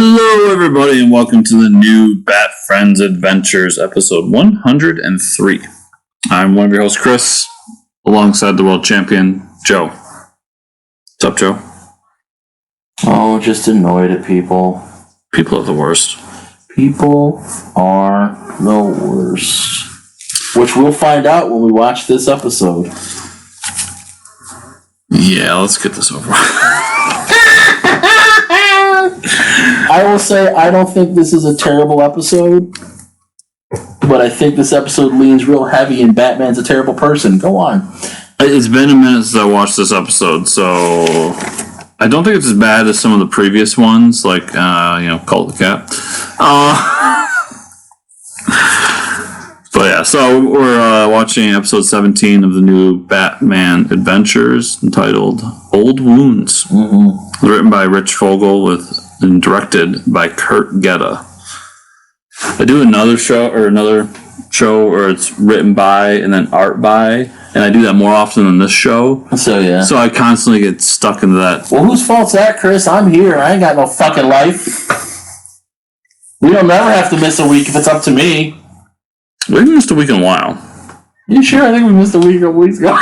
Hello, everybody, and welcome to the new Bat Friends Adventures, episode 103. I'm one of your hosts, Chris, alongside the world champion, Joe. What's up, Joe? Oh, just annoyed at people. People are the worst. People are the worst. Which we'll find out when we watch this episode. Yeah, let's get this over. I will say, I don't think this is a terrible episode, but I think this episode leans real heavy and Batman's a terrible person. Go on. It's been a minute since I watched this episode, so I don't think it's as bad as some of the previous ones, like, Cult the Cat. But yeah, so we're watching episode 17 of the new Batman Adventures, entitled Old Wounds. Mm-hmm. Written by Rich Fogel and directed by critque. I do another show where it's written by and then art by, and I do that more often than this show. So yeah. So I constantly get stuck into that. Well, whose fault's that, Chris? I'm here. I ain't got no fucking life. We don't never have to miss a week if it's up to me. We haven't missed a week in a while. You sure? I think we missed a week a couple weeks ago.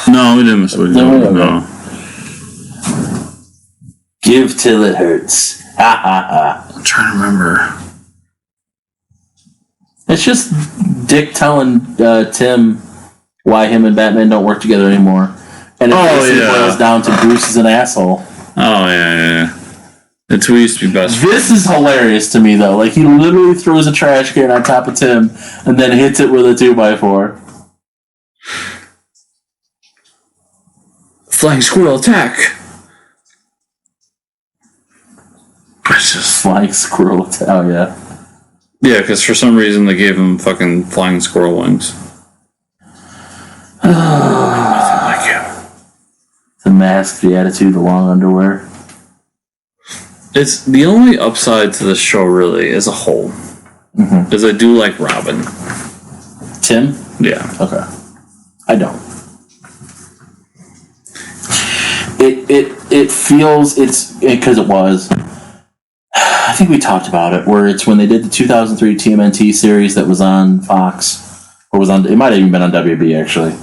No, we didn't miss a week. No. Give till it hurts. Ha ha ha. I'm trying to remember. It's just Dick telling Tim why him and Batman don't work together anymore. And it basically boils down to Bruce is an asshole. Oh, yeah. It's who used to be best. This is hilarious to me, though. Like, he literally throws a trash can on top of Tim and then hits it with a 2x4. Flying squirrel attack. It's just flying squirrel attack. Oh, yeah. Yeah, because for some reason they gave him fucking flying squirrel wings. Nothing like him. The mask, the attitude, the long underwear. It's the only upside to this show, really, as a whole. Mm-hmm. Is I do like Robin. Tim? Yeah. Okay. I don't. It feels, because it was, I think we talked about it, where it's when they did the 2003 TMNT series that was on Fox, or it might have even been on WB, actually.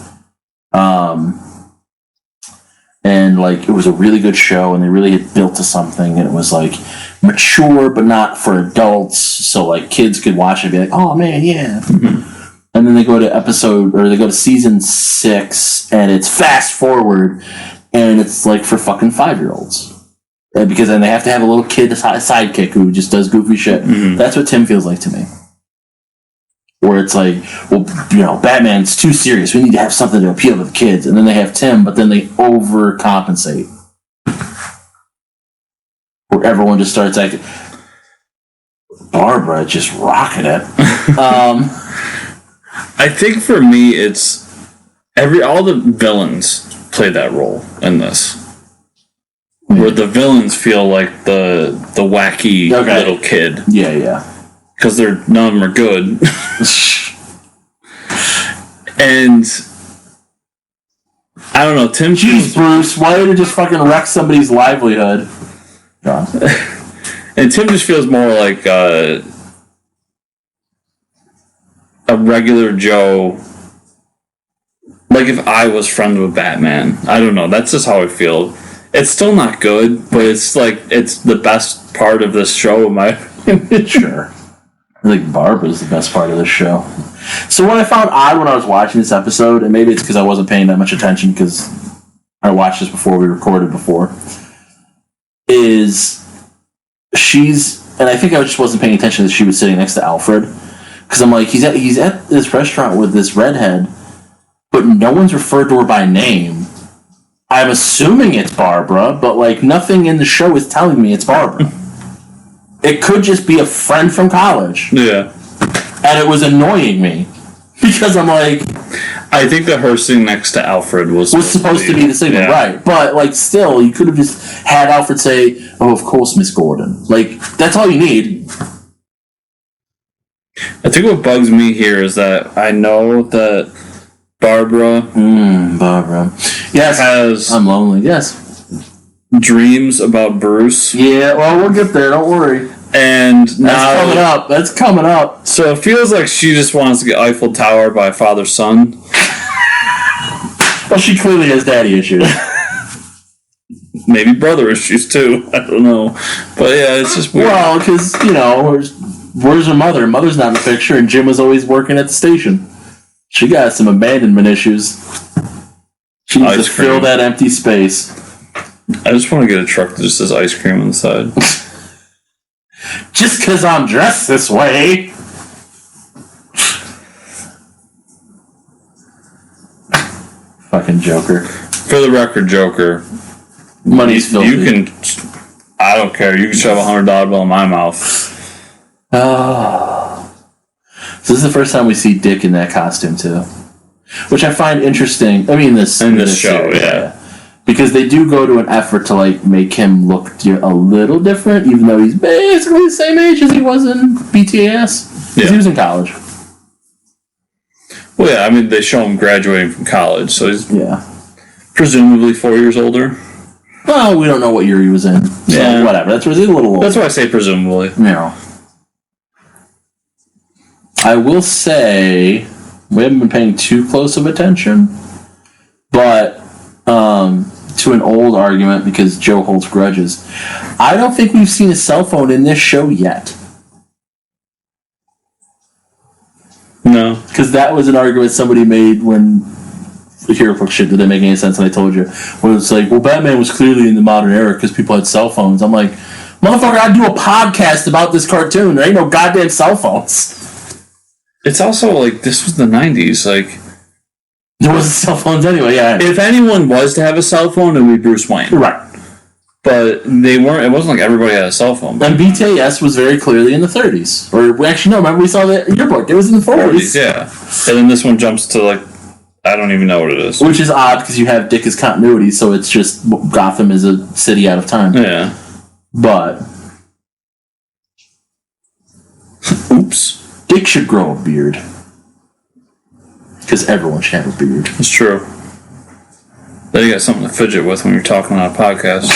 And, like, it was a really good show, and they really had built to something, and it was, like, mature, but not for adults, so, like, kids could watch it and be like, oh, man, yeah. Mm-hmm. And then they go to season 6, and it's fast forward, and it's, like, for fucking 5-year-olds. Because then they have to have a little kid sidekick who just does goofy shit. Mm-hmm. That's what Tim feels like to me. Where it's like, well, Batman's too serious. We need to have something to appeal to the kids. And then they have Tim, but then they overcompensate. Where everyone just starts acting. Barbara just rocking it. I think for me, it's all the villains play that role in this. Where the villains feel like the wacky little kid. Yeah. Because none of them are good. And I don't know, Tim. Jeez, Bruce, why did you just fucking wreck somebody's livelihood? And Tim just feels more like a regular Joe. Like if I was friends with Batman. I don't know. That's just how I feel. It's still not good, but it's like it's the best part of this show, in my opinion. Sure. I think Barbara's the best part of this show. So what I found odd when I was watching this episode, and maybe it's because I wasn't paying that much attention because I watched this before we recorded before, is and I think I just wasn't paying attention that she was sitting next to Alfred, because I'm like, he's at this restaurant with this redhead, but no one's referred to her by name. I'm assuming it's Barbara, but like nothing in the show is telling me it's Barbara. It could just be a friend from college. Yeah. And it was annoying me. Because I'm like... I think that her sitting next to Alfred was supposed to be the signal, right. But, like, still, you could have just had Alfred say, oh, of course, Miss Gordon. Like, that's all you need. I think what bugs me here is that I know that Barbara... Barbara. Yes. Has... I'm lonely, yes. dreams about Bruce. Yeah, well, we'll get there. Don't worry. And now that's coming up. So it feels like she just wants to get Eiffel Tower by father-son. Well, she clearly has daddy issues. Maybe brother issues too. I don't know. But yeah, it's just weird. Well, because, where's her mother? Mother's not in the picture, and Jim was always working at the station. She got some abandonment issues. She needs to fill that empty space. I just want to get a truck that just says ice cream on the side. Just because I'm dressed this way. Fucking Joker. For the record, Joker. Money's filthy. You can... I don't care. You can shove a $100 bill in my mouth. Oh. So this is the first time we see Dick in that costume, too. Which I find interesting. I mean, in this show, series, yeah. Because they do go to an effort to, make him look a little different, even though he's basically the same age as he was in BTS. Because he was in college. Well, yeah, I mean, they show him graduating from college, so he's presumably 4 years older. Well, we don't know what year he was in. So whatever. That's why he's a little older. That's why I say presumably. Yeah. I will say we haven't been paying too close of attention, but to an old argument because Joe holds grudges, I don't think we've seen a cell phone in this show yet. No. Because that was an argument somebody made when the HeroClix shit didn't make any sense, and I told you. When it's like, well, Batman was clearly in the modern era because people had cell phones. I'm like, motherfucker, I'd do a podcast about this cartoon. There ain't no goddamn cell phones. It's also, this was the 90s, There wasn't cell phones anyway, yeah. If anyone was to have a cell phone, it would be Bruce Wayne. Right. But they weren't. It wasn't like everybody had a cell phone. And BTS was very clearly in the 30s. Or, actually, no, remember we saw the yearbook. It was in the 40s. Yeah. And then this one jumps to, I don't even know what it is. Which is odd, because you have Dick as continuity, so it's just Gotham is a city out of time. Yeah. But... Oops. Dick should grow a beard. Because everyone should have a beard. It's true. Then you got something to fidget with when you're talking on a podcast.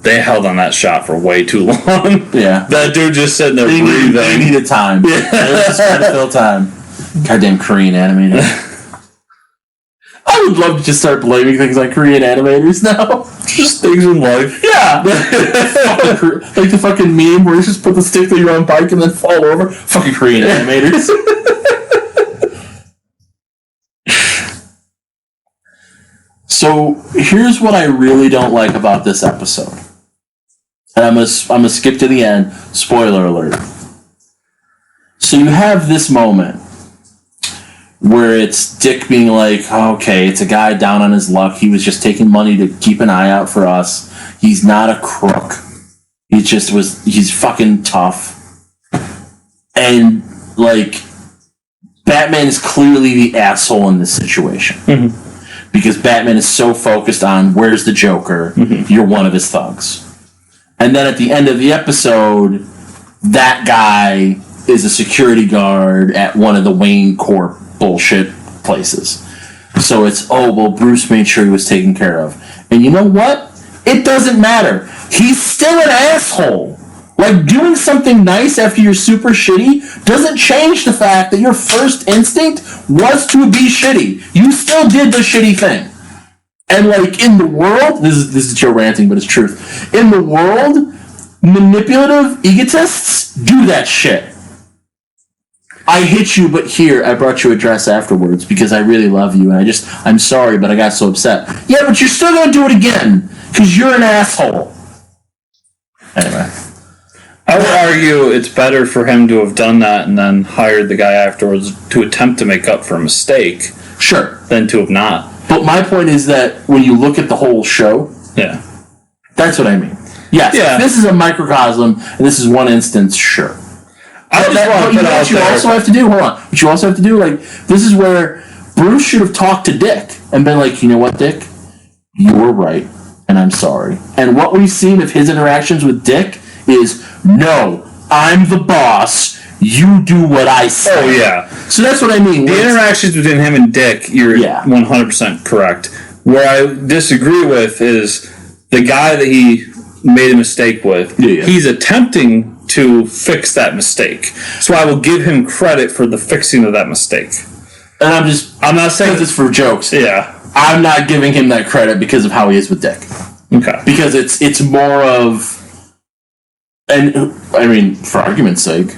They held on that shot for way too long. Yeah. That dude just sitting there breathing. They needed time. Yeah. They were just trying to fill time. Goddamn Korean animator. I would love to just start blaming things like Korean animators now. Just things in life. Yeah. Like the fucking meme where you just put the stick through your own bike and then fall over. Fucking Korean animators. So here's what I really don't like about this episode. And I'm gonna skip to the end. Spoiler alert. So you have this moment where it's Dick being like, okay, it's a guy down on his luck. He was just taking money to keep an eye out for us. He's not a crook. He's fucking tough. And, Batman is clearly the asshole in this situation. Mm-hmm. Because Batman is so focused on, where's the Joker? Mm-hmm. You're one of his thugs. And then at the end of the episode, that guy is a security guard at one of the Wayne Corp bullshit places. So it's, Bruce made sure he was taken care of. And you know what? It doesn't matter. He's still an asshole. Doing something nice after you're super shitty doesn't change the fact that your first instinct was to be shitty. You still did the shitty thing. And, in the world, this is Joe ranting, but it's truth. In the world, manipulative egotists do that shit. I hit you, but here, I brought you a dress afterwards because I really love you, and I'm sorry, but I got so upset. Yeah, but you're still going to do it again because you're an asshole. Anyway. I would argue it's better for him to have done that and then hired the guy afterwards to attempt to make up for a mistake. Sure. Than to have not. But my point is that when you look at the whole show, yeah, that's what I mean. Yes, if this is a microcosm, and this is one instance, sure. What you also have to do, what you also have to do, this is where Bruce should have talked to Dick and been like, you know what, Dick? You were right, and I'm sorry. And what we've seen of his interactions with Dick is, no, I'm the boss. You do what I say. Oh, yeah. So that's what I mean. The interactions between him and Dick, you're 100% correct. Where I disagree with is the guy that he made a mistake with, he's attempting to fix that mistake. So I will give him credit for the fixing of that mistake. And I'm not saying this for jokes. Yeah. I'm not giving him that credit because of how he is with Dick. Okay. Because it's more of, and I mean, for argument's sake,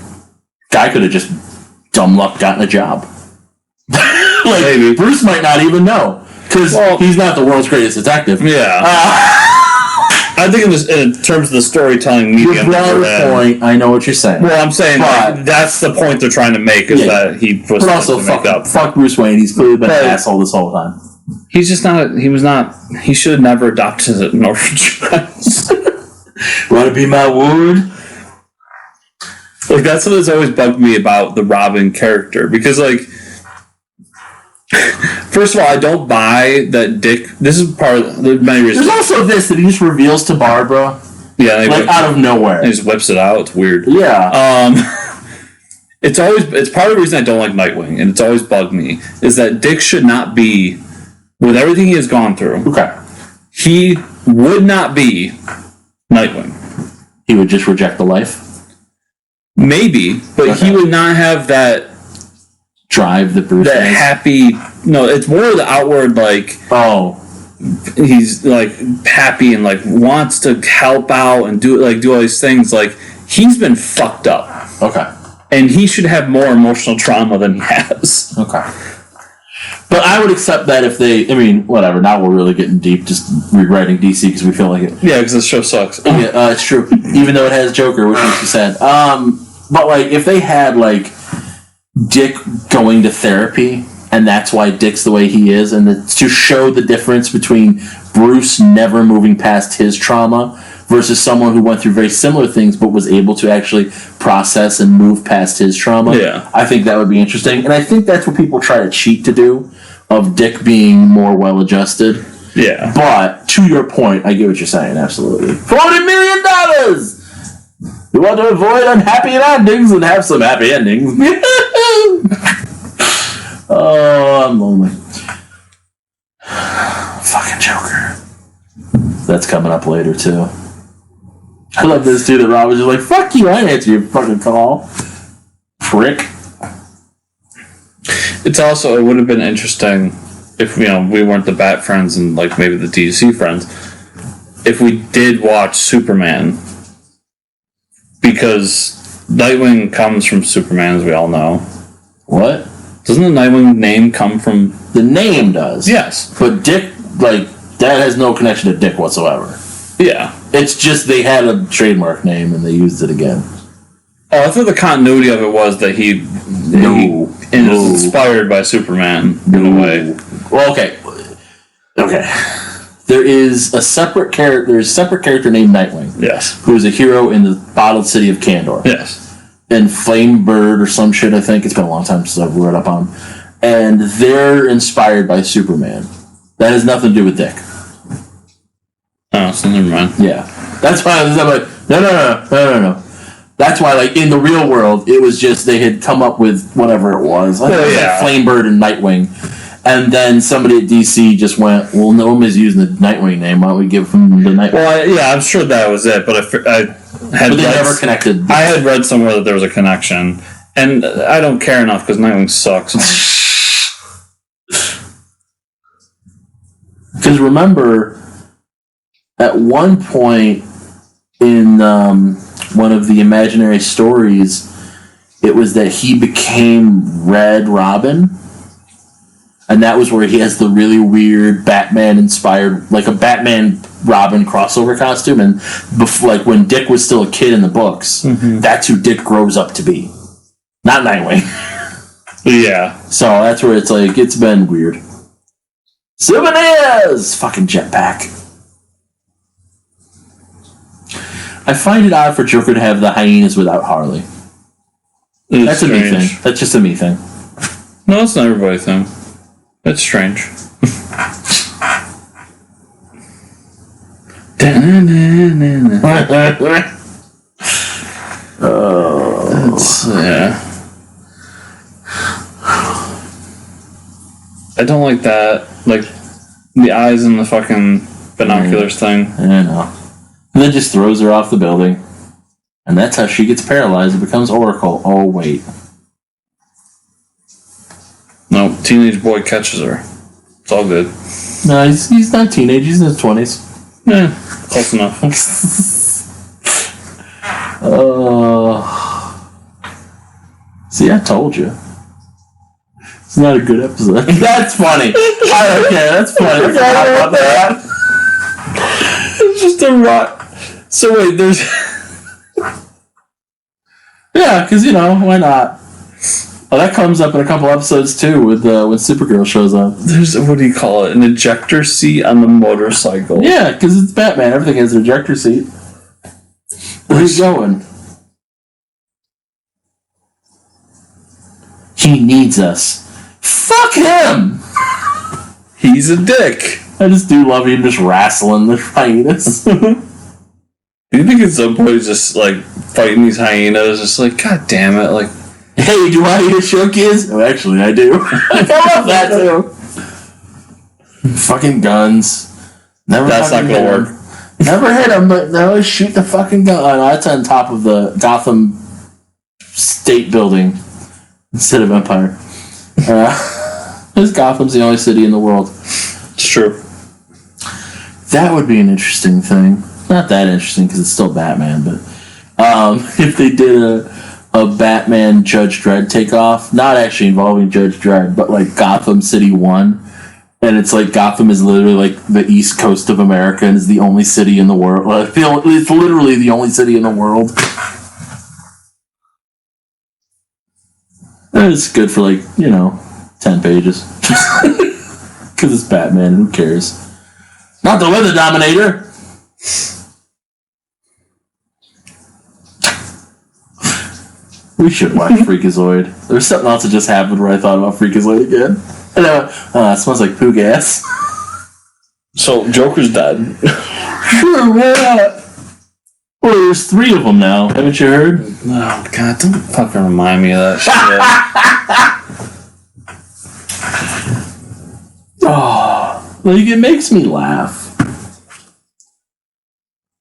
guy could have just dumb luck gotten a job. Like, maybe. Bruce might not even know because he's not the world's greatest detective. Yeah. I think in terms of the storytelling medium. Your point, I know what you're saying. Well, I'm saying that's the point they're trying to make is that he was. But also, fuck Bruce Wayne. He's clearly been an asshole this whole time. He's just not. He was not. He should have never adopted an orphan child. Want to be my ward? Like, that's what's always bugged me about the Robin character, because, like, first of all, I don't buy that Dick. This is part of the many reasons. There's also this that he just reveals to Barbara. Yeah, like out of nowhere. He just whips it out. It's weird. Yeah. It's part of the reason I don't like Nightwing, and it's always bugged me, is that Dick should not be, with everything he has gone through. Okay. He would not be Nightwing. He would just reject the life. Maybe, but he would not have that drive that Bruce has. Happy. No, it's more the outward, like, he's like happy and like wants to help out and do all these things. Like, he's been fucked up. Okay. And he should have more emotional trauma than he has. Okay. But I would accept that if they, I mean, whatever, now we're really getting deep, just rewriting DC because we feel like it. Yeah, because the show sucks. Yeah, it's true. Even though it has Joker, which makes you sad. But, like, if they had, like, Dick going to therapy, and that's why Dick's the way he is, and to show the difference between Bruce never moving past his trauma versus someone who went through very similar things but was able to actually process and move past his trauma. Yeah. I think that would be interesting. And I think that's what people try to cheat to do, of Dick being more well-adjusted. Yeah. But, to your point, I get what you're saying, absolutely. $40 million! We want to avoid unhappy endings and have some happy endings. Oh, I'm lonely. Fucking Joker. That's coming up later, too. I love this, too, that Rob was just like, fuck you, I answer your fucking call. Prick. It's also, it would have been interesting if, we weren't the Bat friends and, like, maybe the DC friends, if we did watch Superman, because Nightwing comes from Superman, as we all know. What? Doesn't the Nightwing name come from... The name does. Yes. But Dick, like, that has no connection to Dick whatsoever. Yeah. It's just they had a trademark name and they used it again. Oh, I thought the continuity of it was that he is inspired by Superman in a way. Well, okay. There is a separate character. There's a separate character named Nightwing. Yes. Who is a hero in the bottled city of Kandor. Yes. And Flamebird or some shit. I think it's been a long time since I've read up on. And they're inspired by Superman. That has nothing to do with Dick. Oh, so never mind. Yeah, that's why I was like, no. That's why, like, in the real world, it was just they had come up with whatever it was. Like, Flamebird and Nightwing. And then somebody at DC just went, well, no one is using the Nightwing name. Why don't we give him the Nightwing? Well, I'm sure that was it, but But they never connected. I had read somewhere that there was a connection. And I don't care enough because Nightwing sucks. Because remember, at one point in one of the imaginary stories, it was that he became Red Robin. And that was where he has the really weird Batman-inspired, like a Batman-Robin crossover costume. And like when Dick was still a kid in the books, that's who Dick grows up to be. Not Nightwing. Yeah. So that's where it's like, it's been weird. Souvenirs! Fucking jetpack. I find it odd for Joker to have the hyenas without Harley. That's strange. A me thing. That's just a me thing. No, it's not everybody's thing. That's strange. Yeah. I don't like that. Like, the eyes in the fucking binoculars thing. I know. And then just throws her off the building. And that's how she gets paralyzed and becomes Oracle. Oh, wait. No, teenage boy catches her. It's all good. No, he's not teenage. He's in his 20s. Yeah, close enough. See, I told you. It's not a good episode. That's funny. Okay, that's funny. I forgot about that. It's just a rot. So wait, there's... Yeah, because, why not? Oh, that comes up in a couple episodes, too, with when Supergirl shows up. There's, what do you call it? An ejector seat on the motorcycle. Yeah, because it's Batman. Everything has an ejector seat. Where's he going? He needs us. Fuck him! He's a dick. I just do love him just wrestling the hyenas. Do you think at some point he's just, fighting these hyenas? Just God damn it, Hey, do I eat a show, kids? Oh, actually, I do. I love that, too. Fucking guns. Never. That's not gonna work. Never hit him, but they always shoot the fucking gun. Oh, no, that's on top of the Gotham State Building instead of Empire. Because Gotham's the only city in the world. It's true. That would be an interesting thing. Not that interesting because it's still Batman, but if they did a Batman Judge Dredd takeoff, not actually involving Judge Dredd, but Gotham City 1, and it's Gotham is literally the east coast of America and is the only city in the world. It's literally the only city in the world. And it's good for 10 pages. Because it's Batman, who cares? Not the Weather Dominator! We should watch Freakazoid. There was something else that just happened where I thought about Freakazoid again. And I went, it smells like poo gas. So, Joker's dead. Sure, yeah. Well, there's 3 of them now. Haven't you heard? Oh, God, don't fucking remind me of that shit. It makes me laugh.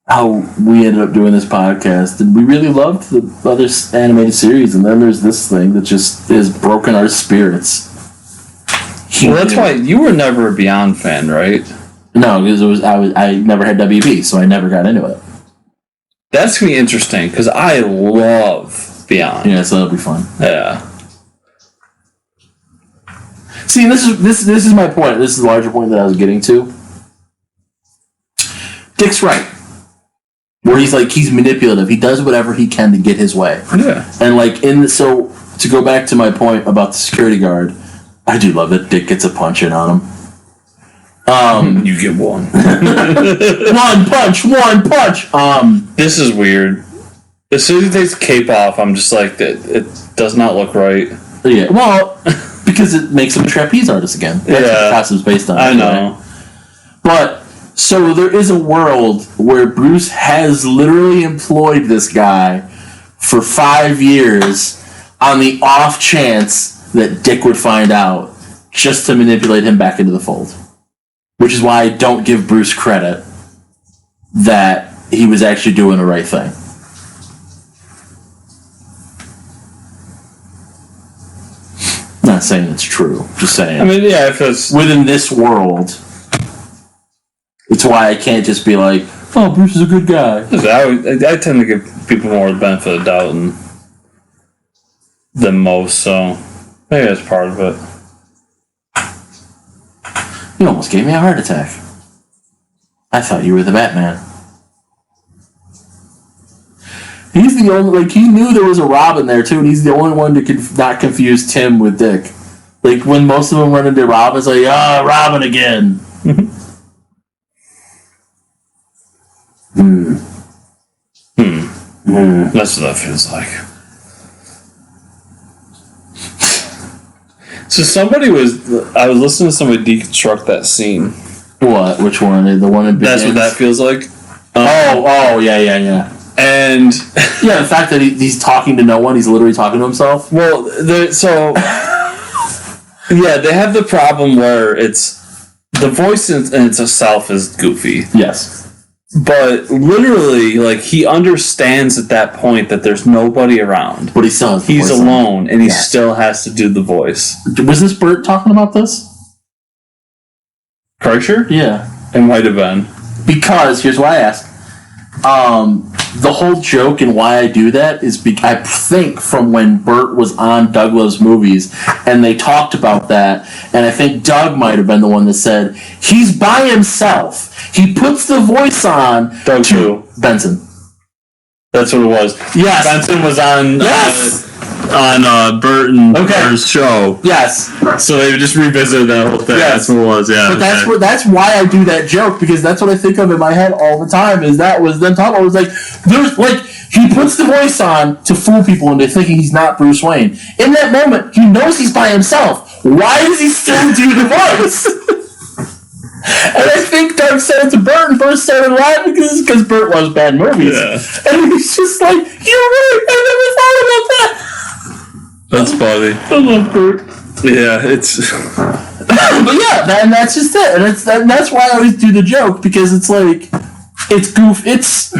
How we ended up doing this podcast, and we really loved the other animated series, and then there's this thing that just has broken our spirits. Well, that's why you were never a Beyond fan, right? No, because I never had WB, so I never got into it. That's gonna be interesting because I love Beyond. Yeah, so that'll be fun. Yeah. See, this is my point. This is the larger point that I was getting to. Dick's right. Where he's manipulative. He does whatever he can to get his way. Yeah. And so to go back to my point about the security guard, I do love that Dick gets a punch in on him. You get one. One punch. This is weird. As soon as he takes the cape off, I'm just it does not look right. Yeah. Well, because it makes him a trapeze artist again. That's what the costume's based on. I know. Right? But so there is a world where Bruce has literally employed this guy for 5 years on the off chance that Dick would find out, just to manipulate him back into the fold. Which is why I don't give Bruce credit that he was actually doing the right thing. Not saying it's true, just saying. I mean, yeah, if it's within this world, it's why I can't just be like, oh, Bruce is a good guy. I tend to give people more the benefit of the doubt than most, so maybe that's part of it. You almost gave me a heart attack. I thought you were the Batman. He's the only, he knew there was a Robin there too, and he's the only one to not confuse Tim with Dick. When most of them run into Robin, it's Robin again. That's what that feels like. So I was listening to somebody deconstruct that scene. What? Which one? The one in Begins? That's what that feels like. Yeah. And yeah, the fact that he's talking to no one, he's literally talking to himself. Well, yeah, they have the problem where it's the voice in itself is goofy. Yes. But literally, like, he understands at that point that there's nobody around. But he still has the He's voice alone, and he still has to do the voice. Was this Bert talking about this? Kreischer? Yeah. It might have been. Because, here's why I asked. The whole joke and why I do that is I think from when Bert was on Doug Loves Movies and they talked about that, and I think Doug might have been the one that said he's by himself. He puts the voice on. Doug who? Benson. That's what it was. Yes. Benson was on Bert and Bert's show. Yes. So they just revisited that whole thing. Yes. That's what it was. Yeah. But that's why I do that joke, because that's what I think of in my head all the time. Is that was them talking about? It was like there's like he puts the voice on to fool people into thinking he's not Bruce Wayne. In that moment, he knows he's by himself. Why does he still do the voice? And I think Doug said it to Bert, and Bert started laughing because Bert loves bad movies. Yeah. And he's just like, "You're right. I never thought about that." That's funny. I love Bert. Yeah, it's. But yeah, and that's just it, and that's why I always do the joke, because it's like it's goof. It's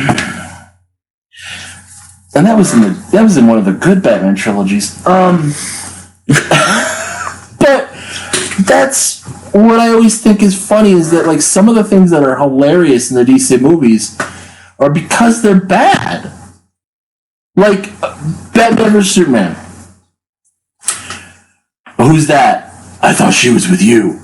and that was in one of the good Batman trilogies. But that's what I always think is funny, is that like some of the things that are hilarious in the DC movies are because they're bad. Like Batman vs Superman. Who's that? I thought she was with you.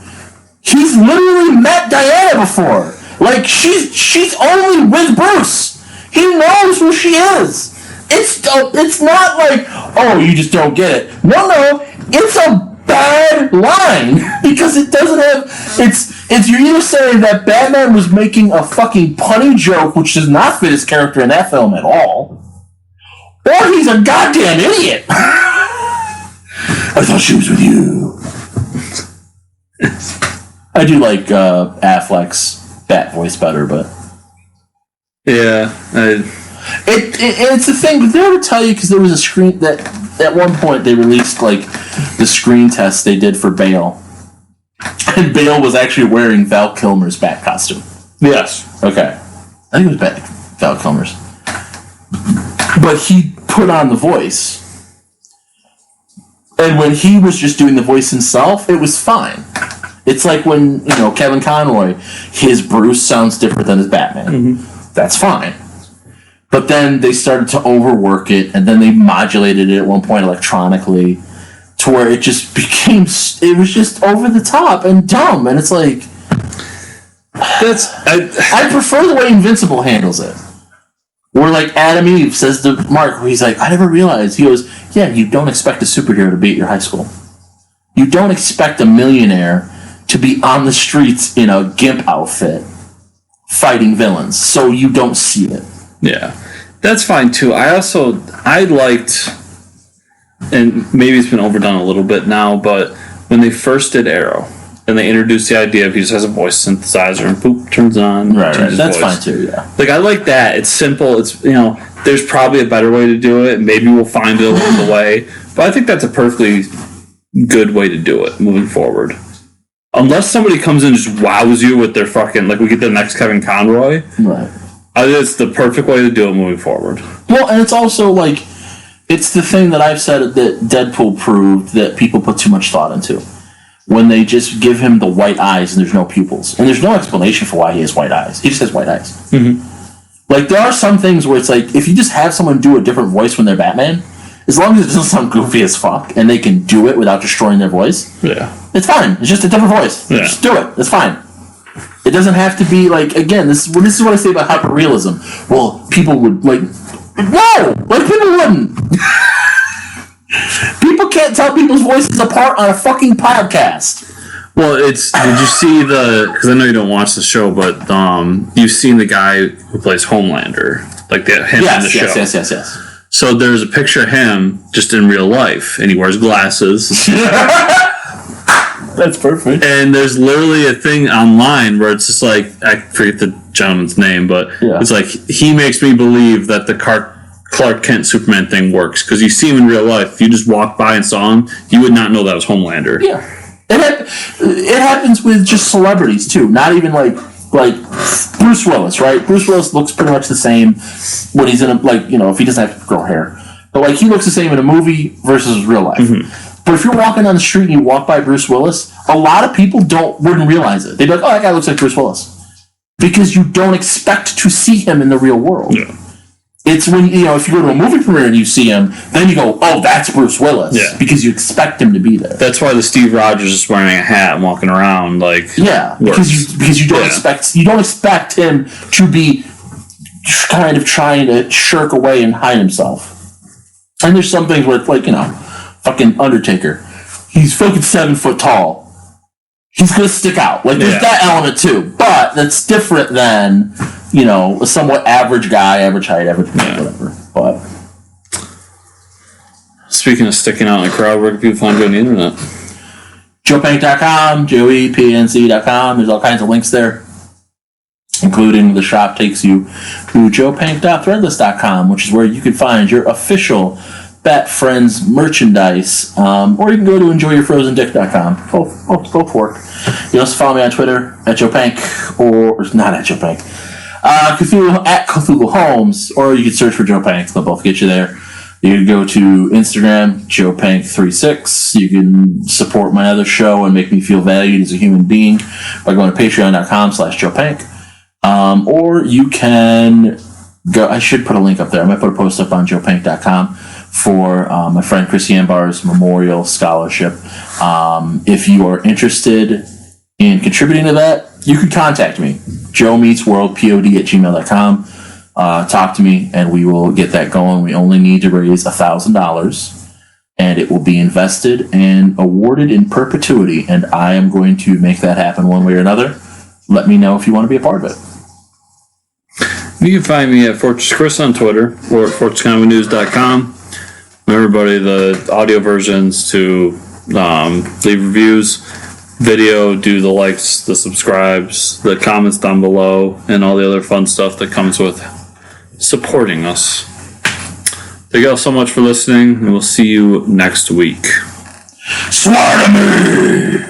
He's literally met Diana before. Like she's only with Bruce. He knows who she is. It's not like, oh, you just don't get it. No, it's a bad line because it doesn't have. It's you're either saying that Batman was making a fucking punny joke which does not fit his character in that film at all, or he's a goddamn idiot. I thought she was with you. I do like Affleck's Bat voice better, but Yeah. it's the thing. But they ever tell you, because there was a screen that at one point they released like the screen test they did for Bale, and Bale was actually wearing Val Kilmer's Bat costume. Yes. Okay, I think it was Val Kilmer's, but he put on the voice. And when he was just doing the voice himself, it was fine. It's like when, Kevin Conroy, his Bruce sounds different than his Batman. Mm-hmm. That's fine. But then they started to overwork it, and then they modulated it at one point electronically to where it just became, it was just over the top and dumb. And it's like, I prefer the way Invincible handles it. Where, like, Adam Eve says to Mark, where he's like, I never realized. He goes, yeah, you don't expect a superhero to be at your high school. You don't expect a millionaire to be on the streets in a gimp outfit fighting villains, so you don't see it. Yeah. That's fine, too. I liked, and maybe it's been overdone a little bit now, but when they first did Arrow, and they introduced the idea of he just has a voice synthesizer and boop, turns on. Right. That's voice. fine too, yeah. Like, I like that. It's simple. It's, there's probably a better way to do it. Maybe we'll find it along the way. But I think that's a perfectly good way to do it moving forward. Unless somebody comes in and just wows you with their fucking, like we get the next Kevin Conroy. Right. I think it's the perfect way to do it moving forward. Well, and it's also like, it's the thing that I've said that Deadpool proved that people put too much thought into. When they just give him the white eyes and there's no pupils. And there's no explanation for why he has white eyes. He just has white eyes. Mm-hmm. Like, there are some things where it's like, if you just have someone do a different voice when they're Batman, as long as it doesn't sound goofy as fuck, and they can do it without destroying their voice, it's fine. It's just a different voice. Yeah. Just do it. It's fine. It doesn't have to be, like, again, this is what I say about hyperrealism. Well, people would, like, no! Like, people wouldn't. People can't tell people's voices apart on a fucking podcast. Well, did you see because I know you don't watch the show, but you've seen the guy who plays Homelander, like him in the show. Yes. So there's a picture of him just in real life, and he wears glasses. That's perfect. And there's literally a thing online where it's just like, I forget the gentleman's name, but it's like, he makes me believe that the Clark Kent Superman thing works, because you see him in real life. If you just walked by and saw him, you would not know that was Homelander. Yeah. It happens with just celebrities too. Not even like Bruce Willis, right? Bruce Willis looks pretty much the same when he's in if he doesn't have to grow hair, but like he looks the same in a movie versus real life. Mm-hmm. But if you're walking down the street and you walk by Bruce Willis, a lot of people wouldn't realize it. They'd be like, "Oh, that guy looks like Bruce Willis," because you don't expect to see him in the real world. Yeah. It's when, if you go to a movie premiere and you see him, then you go, "Oh, that's Bruce Willis." Yeah. Because you expect him to be there. That's why the Steve Rogers is wearing a hat and walking around because you don't expect him to be kind of trying to shirk away and hide himself. And there's some things where fucking Undertaker, he's fucking 7 foot tall. He's gonna stick out. Like there's that element too, but that's different than a somewhat average guy, average height, average weight, whatever. But speaking of sticking out in the crowd, where can people find you on the internet? JoePank.com, JoeyPNC.com. There's all kinds of links there, including the shop takes you to JoePank.threadless.com, which is where you can find your official Bat Friends merchandise, or you can go to enjoyyourfrozendick.com. Both work. You can also follow me on Twitter at JoePank, or not at JoePank, Cthulhu at Cthulhu Holmes, or you can search for Joe Pank. They'll both get you there. You can go to Instagram, JoePank36. You can support my other show and make me feel valued as a human being by going to patreon.com/JoePank. Or you can go, I should put a link up there. I might put a post up on JoePank.com for my friend Chris Yambar's memorial scholarship. If you are interested in contributing to that, you can contact me, joemeetsworldpod@gmail.com. Talk to me, and we will get that going. We only need to raise $1,000, and it will be invested and awarded in perpetuity, and I am going to make that happen one way or another. Let me know if you want to be a part of it. You can find me at Fortress Chris on Twitter or at FortressCommonNews.com. Everybody, the audio versions to leave reviews, video, do the likes, the subscribes, the comments down below, and all the other fun stuff that comes with supporting us. Thank you all so much for listening, and we'll see you next week. Swear to me!